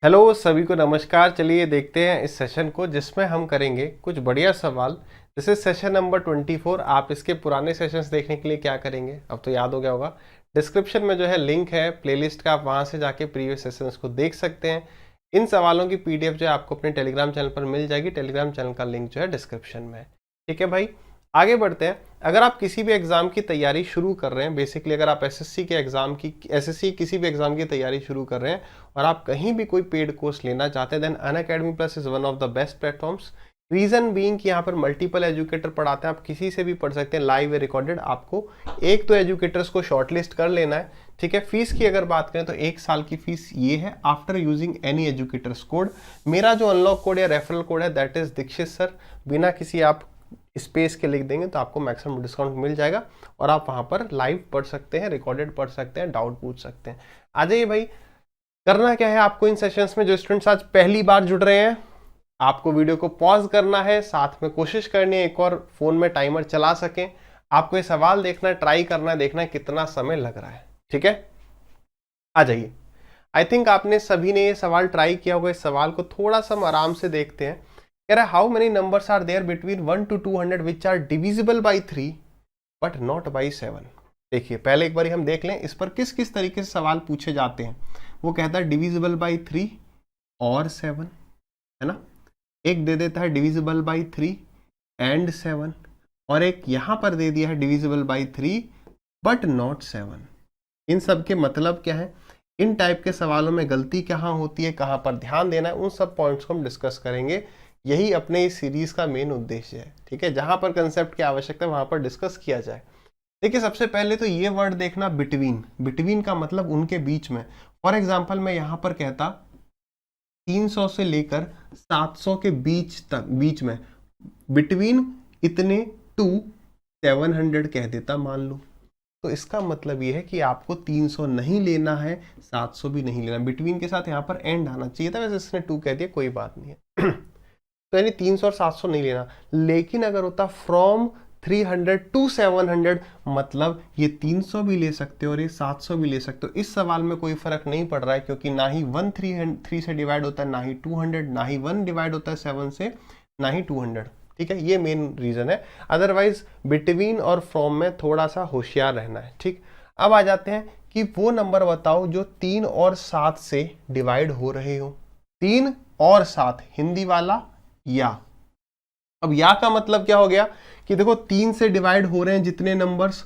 Hello सभी को नमस्कार। चलिए देखते हैं इस सेशन को जिसमें हम करेंगे कुछ बढ़िया सवाल। This is session number 24। आप इसके पुराने सेशंस देखने के लिए क्या करेंगे, अब तो याद हो गया होगा। डिस्क्रिप्शन में जो है लिंक है प्लेलिस्ट का, आप वहां से जाके प्रीवियस सेशंस को देख सकते हैं। इन सवालों की पीडीएफ जो है आपको अपने टेलीग्राम चैनल पर मिल जाएगी। टेलीग्राम चैनल का लिंक जो है डिस्क्रिप्शन में है। ठीक है भाई, आगे बढ़ते हैं। अगर आप किसी भी एग्जाम की तैयारी शुरू कर रहे हैं, बेसिकली अगर आप एसएससी किसी भी एग्जाम की तैयारी शुरू कर रहे हैं और आप कहीं भी कोई पेड कोर्स लेना चाहते हैं, then Unacademy plus is one of the best platforms. Reason being कि यहाँ पर मल्टीपल एजुकेटर पढ़ाते हैं, आप किसी से भी पढ़ सकते हैं, लाइव रिकॉर्डेड। आपको एक तो एजुकेटर्स को शॉर्टलिस्ट कर लेना है। ठीक है, फीस की अगर बात करें तो 1 साल की फीस ये है after using any educators code. मेरा जो अनलॉक कोड या रेफरल कोड है दैट इज दीक्षित सर, बिना किसी आप स्पेस के लिख देंगे तो आपको मैक्सिमम डिस्काउंट मिल जाएगा और आप वहां पर लाइव पढ़ सकते हैं, रिकॉर्डेड पढ़ सकते हैं, डाउट पूछ सकते हैं। आ जाइए भाई, करना क्या है आपको इन सेशंस में। जो स्टूडेंट्स आज पहली बार जुड़ रहे हैं, आपको वीडियो को पॉज करना है, साथ में कोशिश करनी है एक और फोन में टाइमर चला सकें। आपको ये सवाल देखना है, ट्राई करना है, देखना है कितना समय लग रहा है। ठीक है, आ जाइए। आई थिंक आपने सभी ने ये सवाल ट्राई किया होगा। इस सवाल को थोड़ा सा हम आराम से देखते हैं। कह रहा है how many numbers are there between 1 to 200 which are divisible by 3 but not by 7। देखिए पहले एक बार हम देख लें इस पर किस किस तरीके से सवाल पूछे जाते हैं। वो कहता है डिविजिबल बाई 3 और 7, है ना। एक दे देता है डिविजिबल बाई 3 एंड 7, और एक यहां पर दे दिया है डिविजिबल बाई 3 बट नॉट 7। इन सब के मतलब क्या है, इन टाइप के सवालों में गलती कहाँ होती है, कहाँ पर ध्यान देना है, उन सब पॉइंट्स को हम डिस्कस करेंगे। यही अपने इस सीरीज का मेन उद्देश्य है। ठीक है, जहां पर कंसेप्ट की आवश्यकता है वहां पर डिस्कस किया जाए। देखिए सबसे पहले तो ये वर्ड देखना बिटवीन। बिटवीन का मतलब उनके बीच में। फॉर एग्जाम्पल मैं यहां पर कहता 300 से लेकर 700 के बीच में, बिटवीन इतने टू 700 कह देता मान लो। तो इसका मतलब ये है कि आपको 300 नहीं लेना है, 700 भी नहीं लेना। बिटवीन के साथ यहाँ पर एंड आना चाहिए था, वैसे इसने 2 कह दिया, कोई बात नहीं है। तो यानी 300 और 700 नहीं लेना। लेकिन अगर होता फ्रॉम 300 टू 700, मतलब ये 300 भी ले सकते हो और ये 700 भी ले सकते हो। इस सवाल में कोई फर्क नहीं पड़ रहा है, क्योंकि ना ही 1 3 से डिवाइड होता है, ना ही 200, ना ही 1 डिवाइड होता है 7 से, ना ही 200। ठीक है, ये मेन रीजन है। अदरवाइज बिटवीन और फ्रॉम में थोड़ा सा होशियार रहना है। ठीक, अब आ जाते हैं कि वो नंबर बताओ जो 3 और 7 से डिवाइड हो रहे हो। 3 और 7 हिंदी वाला या। अब या का मतलब क्या हो गया कि देखो 3 से डिवाइड हो रहे हैं जितने नंबर्स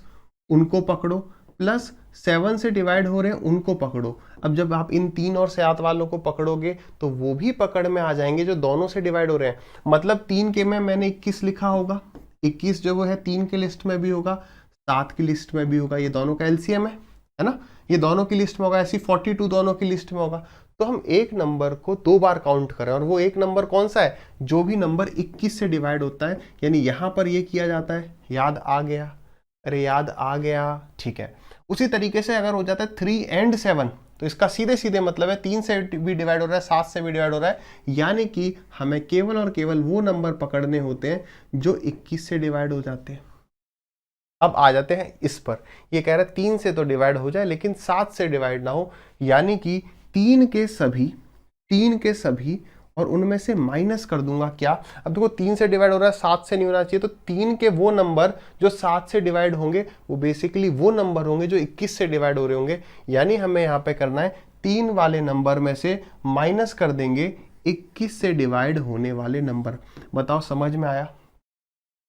उनको पकड़ो, प्लस 7 से डिवाइड हो रहे हैं उनको पकड़ो। अब जब आप इन 3 और 7 वालों को पकड़ोगे तो वो भी पकड़ में आ जाएंगे जो दोनों से डिवाइड हो रहे हैं। मतलब 3 के में मैंने 21 लिखा होगा, 21 जो वो है 3 के लिस्ट में भी होगा, 7 की लिस्ट में भी होगा। ये दोनों का एलसीएम है ना, ये दोनों की लिस्ट में होगा। ऐसी 42 दोनों की लिस्ट में होगा। तो हम एक नंबर को 2 बार काउंट करें, और वो एक नंबर कौन सा है, जो भी नंबर 21 से डिवाइड होता है। यानी यहां पर ये किया जाता है। याद आ गया, अरे याद आ गया, ठीक है। उसी तरीके से अगर हो जाता है 3 and 7, तो इसका सीधे सीधे मतलब है 3 से भी डिवाइड हो रहा है, 7 से भी डिवाइड हो रहा है। यानी कि हमें केवल और केवल वो नंबर पकड़ने होते हैं जो 21 से डिवाइड हो जाते हैं। अब आ जाते हैं इस पर। ये कह रहा है 3 से तो डिवाइड हो जाए लेकिन 7 से डिवाइड ना हो। यानी कि 3 के सभी और उनमें से माइनस कर दूंगा क्या। अब देखो 3 से डिवाइड हो रहा है, 7 से नहीं होना चाहिए, तो 3 के वो नंबर जो 7 से डिवाइड होंगे वो बेसिकली वो नंबर होंगे जो 21 से डिवाइड हो रहे होंगे। यानी हमें यहाँ पे करना है 3 वाले नंबर में से माइनस कर देंगे 21 से डिवाइड होने वाले नंबर। बताओ समझ में आया।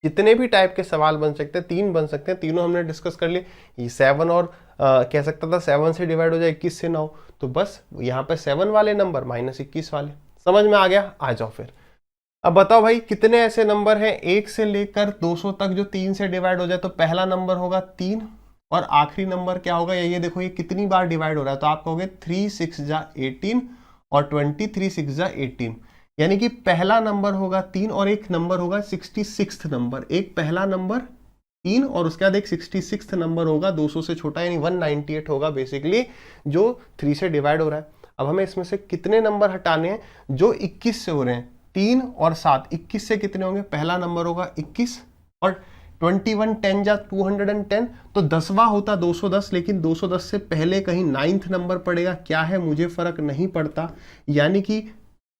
जितने भी टाइप के सवाल बन सकते हैं, 3 बन सकते हैं, तीनों हमने डिस्कस कर लिए। ये 7 और कह सकता था 7 से डिवाइड हो जाए 21 से ना हो, तो बस यहाँ पे 7 वाले नंबर माइनस 21 वाले। समझ में आ गया, आ जाओ फिर। अब बताओ भाई कितने ऐसे नंबर हैं 1 से लेकर 200 तक जो 3 से डिवाइड हो जाए। तो पहला नंबर होगा 3 और आखिरी नंबर क्या होगा, ये देखो ये कितनी बार डिवाइड हो रहा है। तो आप कहोगे 3 6 जा 18 और 23 6 जा 18। यानी कि पहला नंबर होगा 3 और एक नंबर होगा 66 नंबर। एक पहला नंबर 3 और उसके बाद एक 66 नंबर होगा 200 से छोटा, यानी 198 होगा बेसिकली, जो 3 से डिवाइड हो रहा है। अब हमें इसमें से कितने नंबर हटाने हैं जो 21 से हो रहे हैं। 3 और 7, 21 से कितने होंगे, पहला नंबर होगा 21 और 21 10 जा 210, तो 10वां होता 210, लेकिन 210 से पहले कहीं 9th नंबर पड़ेगा, क्या है मुझे फर्क नहीं पड़ता। यानी कि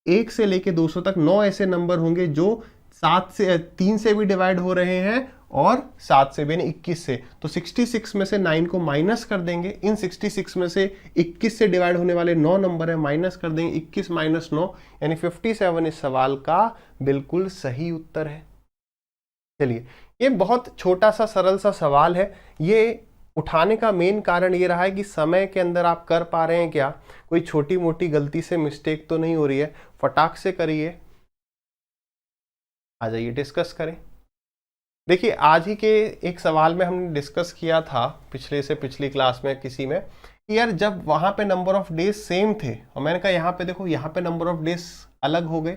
1 से लेके 200 तक 9 ऐसे नंबर होंगे जो 3 से भी डिवाइड हो रहे हैं और 7 से भी, यानी 21 से। तो 66 में से 9 को माइनस कर देंगे, इन 66 में से 21 से डिवाइड होने वाले 9 नंबर है, माइनस कर देंगे, 21 माइनस 9 यानी 57 इस सवाल का बिल्कुल सही उत्तर है। चलिए, ये बहुत छोटा सा सरल सा सवाल है। ये उठाने का मेन कारण ये रहा है कि समय के अंदर आप कर पा रहे हैं क्या, कोई छोटी मोटी गलती से मिस्टेक तो नहीं हो रही है, फटाक से करिए, आ जाइए डिस्कस करें। देखिए, आज ही के एक सवाल में हमने डिस्कस किया था पिछले से पिछली क्लास में किसी में कि यार जब वहां पे नंबर ऑफ डेज सेम थे और मैंने कहा यहाँ पे देखो, यहाँ पे नंबर ऑफ डेज अलग हो गए।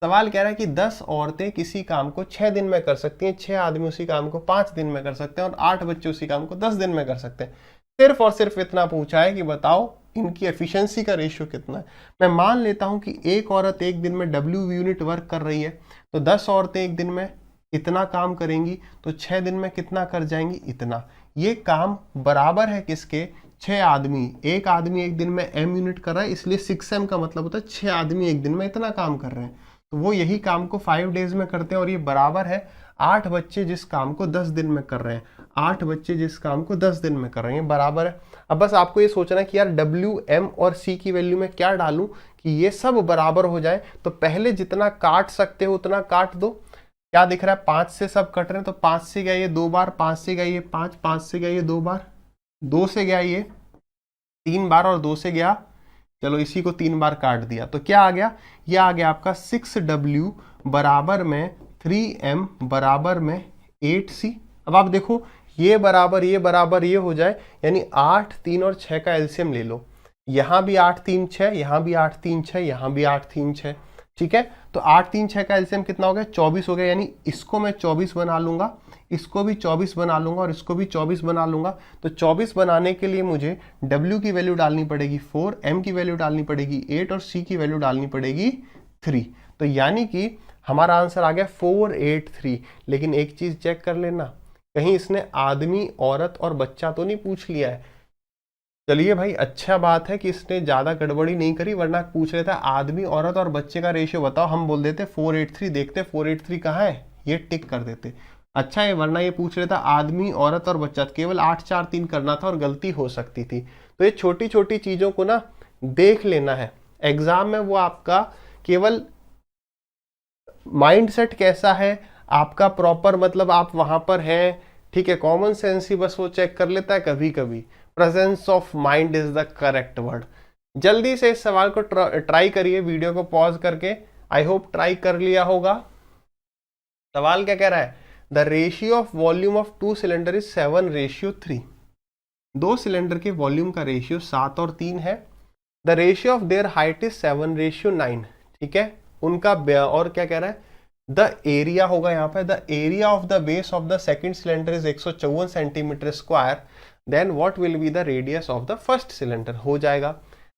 सवाल कह रहा है कि 10 औरतें किसी काम को 6 दिन में कर सकती हैं, 6 आदमी उसी काम को 5 दिन में कर सकते हैं और 8 बच्चे उसी काम को 10 दिन में कर सकते हैं। सिर्फ और सिर्फ इतना पूछा है कि बताओ इनकी एफिशिएंसी का रेशियो कितना है। मैं मान लेता हूं कि एक औरत एक दिन में W यूनिट वर्क कर रही है, तो 10 औरतें एक दिन में इतना काम करेंगी, तो 6 दिन में कितना कर जाएंगी, इतना। ये काम बराबर है किसके, 6 आदमी। एक आदमी एक दिन में M यूनिट कर रहा है, इसलिए 6M का मतलब होता है 6 आदमी एक दिन में इतना काम कर रहे हैं, तो वो यही काम को 5 डेज में करते हैं। और ये बराबर है 8 बच्चे जिस काम को 10 दिन में कर रहे हैं, 8 बच्चे जिस काम को 10 दिन में कर रहे हैं, बराबर है। अब बस आपको ये सोचना है कि यार W, M और C की वैल्यू में क्या डालूं कि ये सब बराबर हो जाए। तो पहले जितना काट सकते हो उतना काट दो। क्या दिख रहा है, 5 से सब कट रहे हैं, तो 5 से गया ये 2 बार, 5 से गया ये 5, 5 से गया ये 2 बार, 2 से गया ये 3 बार और 2 से गया, चलो इसी को 3 बार काट दिया, तो क्या आ गया, ये आ गया आपका 6W बराबर में 3M बराबर में 8C। अब आप देखो ये बराबर ये हो जाए, यानी 8 3 और 6 का एलसीएम ले लो। यहाँ भी 8 3 6, यहाँ भी 8 3 6, यहाँ भी 8 3 6, ठीक है। तो 8 3 6 का एलसीएम कितना हो गया, 24 हो गया। यानी इसको मैं 24 बना लूंगा, इसको भी 24 बना लूंगा और इसको भी 24 बना लूंगा। तो 24 बनाने के लिए मुझे W की वैल्यू डालनी पड़ेगी 4, M की वैल्यू डालनी पड़ेगी 8 और C की वैल्यू डालनी पड़ेगी 3। तो यानी कि हमारा आंसर आ गया 483। लेकिन एक चीज चेक कर लेना, कहीं इसने आदमी, औरत और बच्चा तो नहीं पूछ लिया है। चलिए भाई, अच्छा बात है कि इसने ज्यादा गड़बड़ी नहीं करी, वरना पूछ रहे थे आदमी, औरत और बच्चे का रेशियो बताओ, हम बोल देते 483, देखते 483 कहाँ है, ये टिक कर देते। अच्छा है, वरना ये पूछ रहे था आदमी, औरत और बच्चा, केवल 8 4 3 करना था और गलती हो सकती थी। तो ये छोटी छोटी चीजों को ना देख लेना है एग्जाम में, वो आपका केवल माइंडसेट कैसा है आपका प्रॉपर, मतलब आप वहां पर हैं, ठीक है, कॉमन सेंस ही बस वो चेक कर लेता है कभी कभी। Presence of mind is the correct word. जल्दी से इस सवाल को ट्राई करिए, वीडियो को पॉज करके। आई होप ट्राई कर लिया होगा। सवाल क्या कह रहा है, the ratio of volume of 2 cylinder is 7:3। 2 cylinder के वॉल्यूम का रेशियो 7 और 3 है। The ratio of their height is 7:9, ठीक है। उनका और क्या कह रहा है, द एरिया होगा यहाँ पे, the area of the base of the second cylinder is 154 centimetre square, then what will be the radius of the first cylinder, हो जाएगा।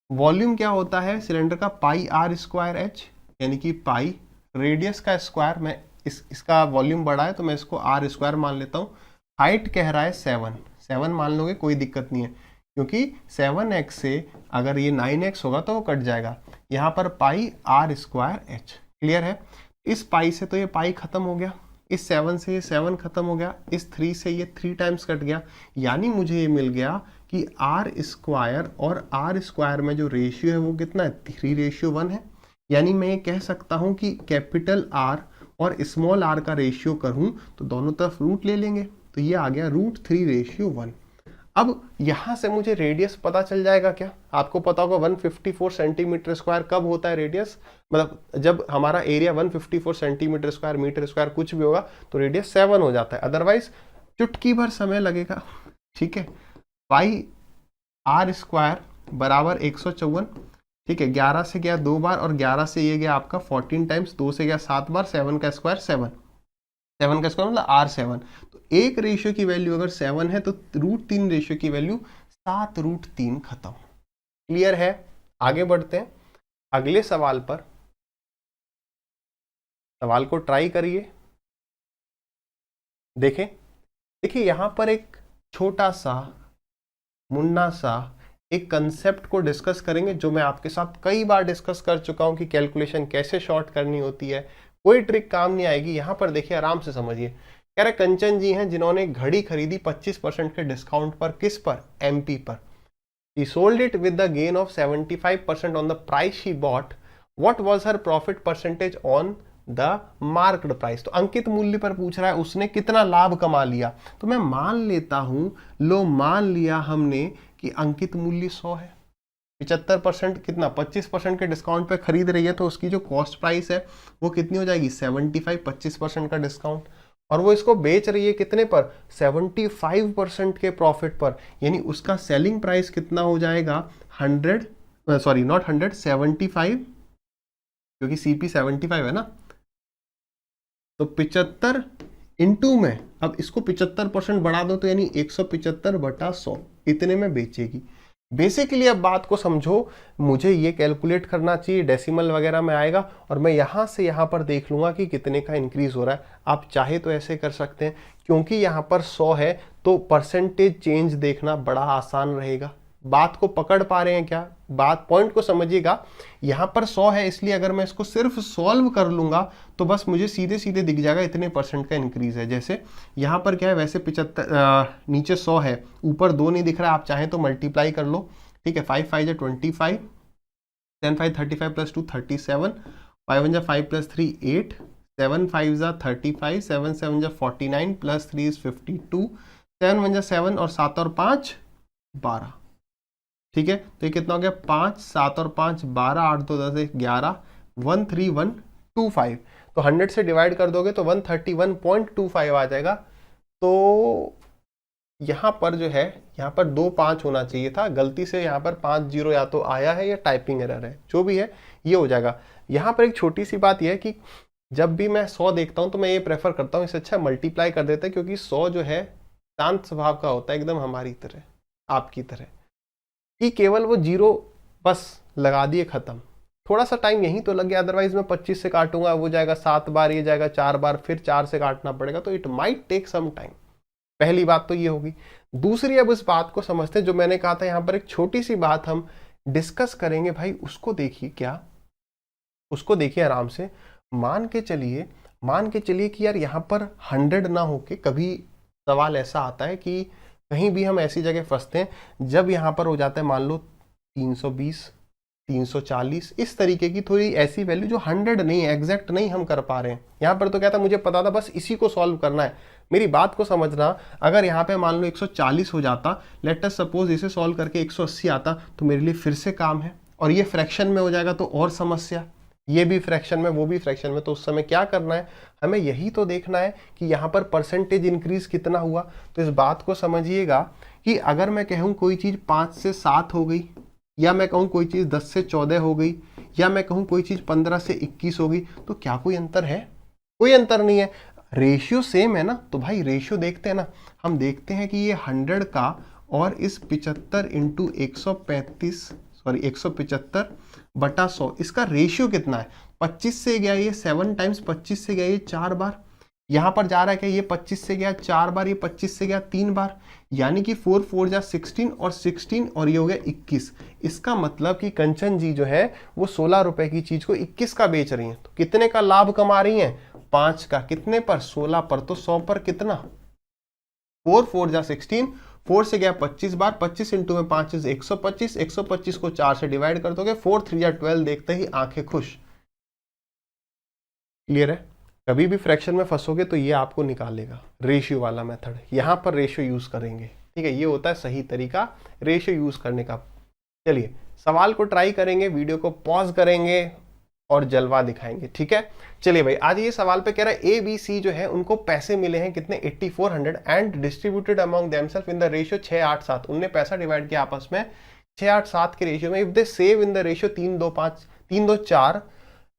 वॉल्यूम क्या होता है सिलेंडर का, पाई आर स्क्वायर एच, यानी कि पाई रेडियस का स्क्वायर, मैं इसका वॉल्यूम बड़ा है तो मैं इसको आर स्क्वायर मान लेता हूँ। हाइट कह रहा है 7 मान लोगे, कोई दिक्कत नहीं है, क्योंकि 7x से अगर ये 9x होगा तो वो कट जाएगा। यहाँ पर पाई आर स्क्वायर एच, क्लियर है। इस पाई से तो ये पाई खत्म हो गया, इस 7 से ये 7 खत्म हो गया, इस 3 से ये 3 टाइम्स कट गया, यानी मुझे ये मिल गया कि आर स्क्वायर और आर स्क्वायर में जो रेशियो है वो कितना है, 3:1 है। यानी मैं ये कह सकता हूँ कि कैपिटल आर और स्मॉल आर का रेशियो करूँ तो दोनों तरफ रूट ले लेंगे, तो ये आ गया √3:1। अब यहाँ से मुझे रेडियस पता चल जाएगा क्या, आपको पता होगा 154 सेंटीमीटर स्क्वायर कब होता है रेडियस, मतलब जब हमारा area 154 centimetre square metre square कुछ भी होगा तो रेडियस 7 हो जाता है, अदरवाइज चुटकी भर समय लगेगा, ठीक है। पाई आर स्क्वायर बराबर 154, ठीक है, 11 से गया 2 बार और 11 से ये गया आपका 14 टाइम्स, 2 से गया 7 बार, 7 का स्क्वायर 7, 7 का स्क्वायर मतलब R7। तो एक रेशियो की वैल्यू अगर 7 है तो √3 रेशियो की वैल्यू 7√3 खत्म। क्लियर है, आगे बढ़ते हैं अगले सवाल पर। सवाल को ट्राई करिए, देखें देखिए यहाँ पर एक छोटा सा मुन्ना सा एक कंसेप्ट को डिस्कस करेंगे जो मैं आपके साथ कई बार डिस्कस कर चुका हूं कि कैलकुलेशन कैसे शॉर्ट करनी होती है, कोई ट्रिक काम नहीं आएगी। यहाँ पर देखिए आराम से समझिए। कह रहे कंचन जी हैं जिन्होंने घड़ी खरीदी 25% के डिस्काउंट पर, किस पर? एमपी पर। He sold it with the gain of 75% on the price she bought. What was her profit percentage on the marked price? तो अंकित मूल्य पर पूछ रहा है उसने कितना लाभ कमा लिया। तो मैं मान लेता हूं, लो मान लिया हमने कि अंकित मूल्य 100 है, 75% कितना 25% के डिस्काउंट पे खरीद रही है, तो उसकी जो कॉस्ट प्राइस है वो कितनी हो जाएगी 75, 25% का डिस्काउंट, और वो इसको बेच रही है कितने पर? 75% के प्रॉफिट पर। यानी उसका सेलिंग प्राइस कितना हो जाएगा 100, सॉरी नॉट 100, 75, क्योंकि सीपी 75 है ना, तो 75 इंटू में, अब इसको 75% बढ़ा दो तो यानी 175/100 इतने में बेचेगी। बेसिकली अब बात को समझो, मुझे ये कैलकुलेट करना चाहिए, डेसिमल वगैरह में आएगा और मैं यहाँ से यहाँ पर देख लूँगा कि कितने का इंक्रीज हो रहा है। आप चाहे तो ऐसे कर सकते हैं, क्योंकि यहाँ पर 100 है तो परसेंटेज चेंज देखना बड़ा आसान रहेगा। बात को पकड़ पा रहे हैं क्या? बात पॉइंट को समझिएगा। यहाँ पर 100 है, इसलिए अगर मैं इसको सिर्फ सॉल्व कर लूँगा तो बस मुझे सीधे सीधे दिख जाएगा इतने परसेंट का इंक्रीज है। जैसे यहाँ पर क्या है, वैसे 75, नीचे 100 है, ऊपर 2 नहीं दिख रहा है, आप चाहें तो मल्टीप्लाई कर लो, ठीक है। 5 5 25, 10 5 35 प्लस 2 37, 5 1 5 प्लस 3 8, 7 5 35, 7 7 49 प्लस 3 is 52, 7 1 7 और 7 और 5 12, ठीक है। तो ये कितना हो गया 5 7 और 5 12, 8 2 10 11, 13125। तो 100 से डिवाइड कर दोगे तो 131.25 आ जाएगा। तो यहाँ पर जो है, यहाँ पर 2 5 होना चाहिए था, गलती से यहाँ पर 5 0 या तो आया है या टाइपिंग एरर है, जो भी है ये हो जाएगा। यहाँ पर एक छोटी सी बात यह है कि जब भी मैं 100 देखता हूँ तो मैं ये प्रेफर करता हूँ इससे अच्छा मल्टीप्लाई कर देता है, क्योंकि 100 जो है शांत स्वभाव का होता है, एकदम हमारी तरह, आपकी तरह, कि केवल वो 0 बस लगा दिए खत्म। थोड़ा सा टाइम यहीं तो लग गया, अदरवाइज मैं 25 से काटूंगा, वो जाएगा 7 बार, ये जाएगा 4 बार, फिर 4 से काटना पड़ेगा, तो it might take some time. पहली बात तो ये होगी। दूसरी, अब इस बात को समझते हैं, जो मैंने कहा था यहाँ पर एक छोटी सी बात हम डिस्कस करेंगे भाई, उसको देखिए। क्या? उसको देखिए आराम से। मान के चलिए कि यार यहाँ पर 100 ना होके, कभी सवाल ऐसा आता है कि कहीं भी हम ऐसी जगह फंसते हैं जब यहाँ पर हो जाता है मान लो 320, 340, इस तरीके की थोड़ी ऐसी वैल्यू जो 100 नहीं है, एग्जैक्ट नहीं हम कर पा रहे हैं। यहाँ पर तो क्या था, मुझे पता था बस इसी को सॉल्व करना है। मेरी बात को समझना, अगर यहाँ पे मान लो 140 हो जाता, लेट अस सपोज इसे सॉल्व करके 180 आता, तो मेरे लिए फिर से काम है, और ये फ्रैक्शन में हो जाएगा तो और समस्या, ये भी फ्रैक्शन में वो भी फ्रैक्शन में। तो उस समय क्या करना है, हमें यही तो देखना है कि यहाँ पर परसेंटेज इंक्रीज कितना हुआ। तो इस बात को समझिएगा कि अगर मैं कहूँ कोई चीज़ 5 से 7 हो गई, या मैं कहूँ कोई चीज़ 10 से 14 हो गई, या मैं कहूँ कोई चीज़ 15 से 21 हो गई, तो क्या कोई अंतर है? कोई अंतर नहीं है, रेशियो सेम है ना। तो भाई रेशियो देखते हैं ना, हम देखते हैं कि ये 100 का और इस 75 इंटू 135, सॉरी 175/100, इसका रेशियो कितना है? 25 से गया ये 7 टाइम्स, 25 से गया ये 4 बार, यहाँ पर जा रहा है कि ये 25 से गया 4 बार, ये 25 से गया 3 बार, यानी कि 4 4 जा 16 और 16 और ये हो गया 21। इसका मतलब कि कंचन जी जो है वो 16 रुपए की चीज को 21 का बेच रही हैं। तो कितने का लाभ कमा रही हैं? 5 का। कितने पर? 16 पर। तो 100 पर कितना? 4 4 जा 16, 4 से गया 25 बार, 25 इंटू में 5 125, 125 को 4 से डिवाइड कर दोगे, 4 3 जा 12, देखते ही आंखें खुश। क्लियर है? कभी भी फ्रैक्शन में फंसोगे तो ये आपको निकालेगा, रेशियो वाला मेथड। यहां पर रेशियो यूज करेंगे, ठीक है, ये होता है सही तरीका रेशियो यूज करने का। चलिए सवाल को ट्राई करेंगे, वीडियो को पॉज करेंगे और जलवा दिखाएंगे, ठीक है। चलिए भाई, आज ये सवाल पे कह रहा है ABC जो है उनको पैसे मिले हैं कितने? 8400 and distributed among themselves in the ratio 6 8 7। उनने पैसा डिवाइड किया आपस में 6 8 7 के रेशियो में। If they save in the ratio 3 2 5 3 2 4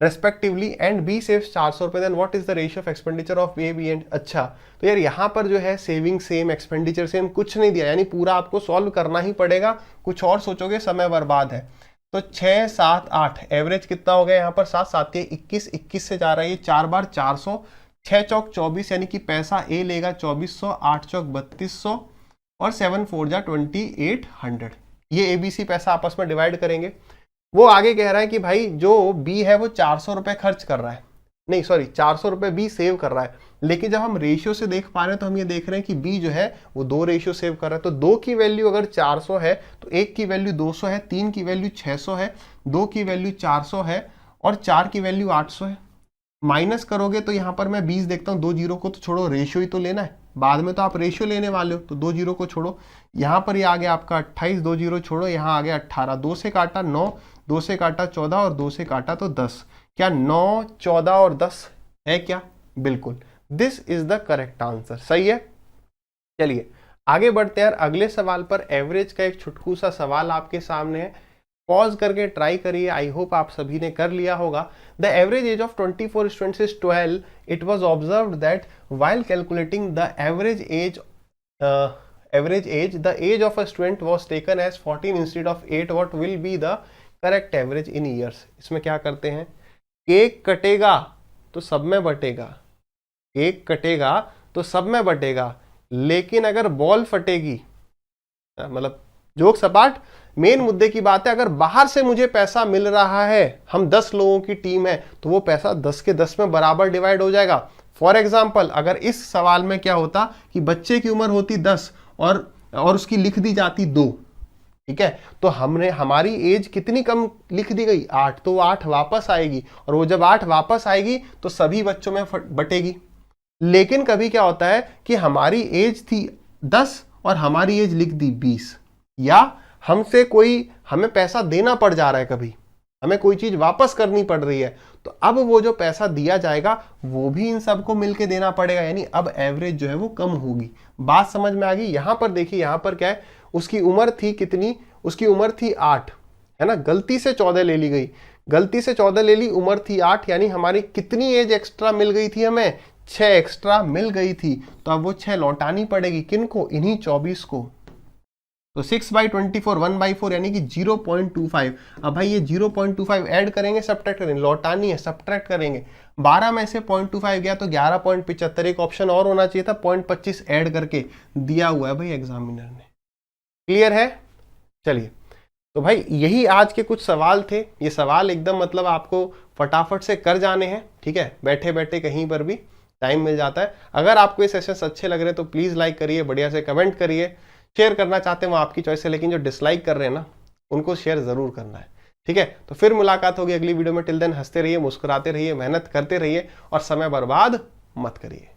respectively and B saves 400 रुपए, then what is the ratio of expenditure of A B and. अच्छा, तो यार यहाँ पर जो है सेविंग सेम, एक्सपेंडिचर सेम, कुछ नहीं दिया, यानी पूरा आपको सॉल्व करना ही पड़ेगा। कुछ और सोचोगे समय बर्बाद है। तो 6 7 8 एवरेज कितना हो गया यहाँ पर? 7 7 21, 21 से जा रहा है ये 4 बार, 400, 6 चौक 24 यानी कि पैसा ए लेगा 2400, 8 चौक 3200 और 7 4 जा 2800। ये ABC पैसा आपस में डिवाइड करेंगे। वो आगे कह रहा है कि भाई जो बी है वो 400 रुपए खर्च कर रहा है, नहीं सॉरी 400 रुपए बी सेव कर रहा है, लेकिन जब हम रेशियो से देख पा रहे हैं तो हम ये देख रहे हैं कि बी जो है वो 2 रेशियो सेव कर रहा है। तो 2 की वैल्यू अगर 400 है तो 1 की वैल्यू 200 है, 3 की वैल्यू 600 है, 2 की वैल्यू 400 है और 4 की वैल्यू 800 है। माइनस करोगे तो यहाँ पर मैं 20 देखता हूँ, 2 जीरो को तो छोड़ो, रेशियो ही तो लेना है, बाद में तो आप रेशियो लेने वाले हो, तो 2 जीरो को छोड़ो। यहाँ पर ये आ गया आपका 28, 2 जीरो छोड़ो, यहाँ आ गया 18, 2 से काटा 9, 2 से काटा 14 और 2 से काटा तो 10। क्या 9, 14 और 10 है क्या? बिल्कुल, this is the correct answer. सही है। चलिए आगे बढ़ते हैं अगले सवाल पर। एवरेज का एक छुटकू सा सवाल आपके सामने है, पॉज करके ट्राई करिए। आई होप आप सभी ने कर लिया होगा। The average age of 24 students is 12. It was observed that while calculating the average age, the age of a student was taken as 14 instead of 8. What will be the correct average in years? इसमें क्या करते हैं, cake कटेगा तो सब में बटेगा, cake कटेगा तो सब में बटेगा, लेकिन अगर बॉल फटेगी, मतलब जोक सपाट, मेन मुद्दे की बात है, अगर बाहर से मुझे पैसा मिल रहा है, हम 10 लोगों की टीम है, तो वो पैसा 10 के 10 में बराबर डिवाइड हो जाएगा। फॉर एग्जाम्पल अगर इस सवाल में क्या होता कि बच्चे की उम्र होती 10 और उसकी लिख दी जाती 2, ठीक है, तो हमारी एज कितनी कम लिख दी गई, 8, तो 8 वापस आएगी, और वो जब 8 वापस आएगी तो सभी बच्चों में बटेगी। लेकिन कभी क्या होता है कि हमारी एज थी 10 और हमारी एज लिख दी 20, या हमें पैसा देना पड़ जा रहा है, कभी हमें कोई चीज वापस करनी पड़ रही है, तो अब वो जो पैसा दिया जाएगा वो भी इन सबको मिलके देना पड़ेगा, यानी अब एवरेज जो है वो कम होगी। बात समझ में आ गई? यहां पर देखिए, यहां पर क्या है, उसकी उम्र थी कितनी, उसकी उम्र थी 8, है ना, गलती से 14 ले ली गई, गलती से 14 ले ली, उम्र थी 8, यानी हमारी कितनी एज एक्स्ट्रा मिल गई थी, हमें 6 एक्स्ट्रा मिल गई थी। तो अब वो 6 लौटानी पड़ेगी, किनको, इन्हीं 24 को। तो 6/24 1/4 यानी कि 0.25। अब भाई ये 0.25 ऐड करेंगे सब्ट्रैक्ट करेंगे, लौटानी है सब्ट्रैक्ट करेंगे, 12 में से 0.25 गया तो 11.75, एक ऑप्शन और होना चाहिए था 0.25 ऐड करके, दिया हुआ है भाई एग्जामिनर ने। क्लियर है? चलिए, तो भाई यही आज के कुछ सवाल थे। ये सवाल एकदम मतलब आपको फटाफट से कर जाने हैं, ठीक है, बैठे बैठे कहीं पर भी टाइम मिल जाता है। अगर आपको ये सेशंस अच्छे लग रहे हैं तो प्लीज लाइक करिए, बढ़िया से कमेंट करिए, शेयर करना चाहते हैं वो आपकी चॉइस है, लेकिन जो डिसलाइक कर रहे हैं ना उनको शेयर जरूर करना है, ठीक है। तो फिर मुलाकात होगी अगली वीडियो में। टिल देन हंसते रहिए, मुस्कुराते रहिए, मेहनत करते रहिए और समय बर्बाद मत करिए।